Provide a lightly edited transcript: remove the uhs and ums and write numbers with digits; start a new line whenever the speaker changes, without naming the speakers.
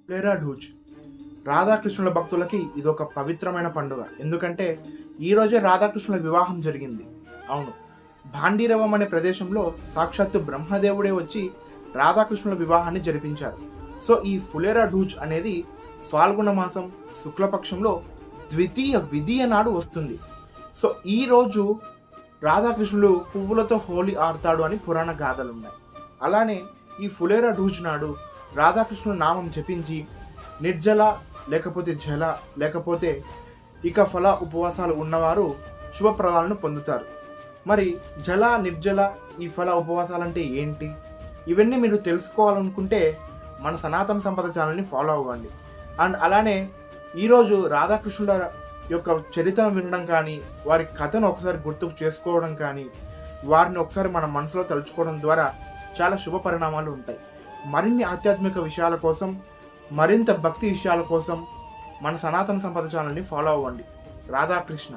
ఫులేరా డూజ్ రాధాకృష్ణుల భక్తులకి ఇదొక పవిత్రమైన పండుగ. ఎందుకంటే ఈరోజే రాధాకృష్ణుల వివాహం జరిగింది. అవును, భాండీరవం అనే ప్రదేశంలో సాక్షాత్తు బ్రహ్మదేవుడే వచ్చి రాధాకృష్ణుల వివాహాన్ని జరిపించారు. సో ఈ ఫులేరా డూజ్ అనేది ఫాల్గుణ మాసం శుక్లపక్షంలో ద్వితీయ విధియ నాడు వస్తుంది. సో ఈరోజు రాధాకృష్ణులు పువ్వులతో హోలీ ఆడతాడు అని పురాణ గాథలు ఉన్నాయి. అలానే ఈ ఫులేరా డూజ్ నాడు రాధాకృష్ణుల నామం జపించి నిర్జల లేకపోతే జల లేకపోతే ఇక ఫల ఉపవాసాలు ఉన్నవారు శుభప్రదాలను పొందుతారు. మరి జల నిర్జల ఈ ఫల ఉపవాసాలు అంటే ఏంటి, ఇవన్నీ మీరు తెలుసుకోవాలనుకుంటే మన సనాతన సంపద ఛానల్ని ఫాలో అవ్వండి. అండ్ అలానే ఈరోజు రాధాకృష్ణుల యొక్క చరిత్రను వినడం కానీ, వారి కథను ఒకసారి గుర్తుకు చేసుకోవడం కానీ, వారిని ఒకసారి మన మనసులో తలుచుకోవడం ద్వారా చాలా శుభ పరిణామాలు ఉంటాయి. మరిన్ని ఆధ్యాత్మిక విషయాల కోసం, మరింత భక్తి విషయాల కోసం మన సనాతన సంపద ఛానల్ని ఫాలో అవ్వండి. రాధాకృష్ణ.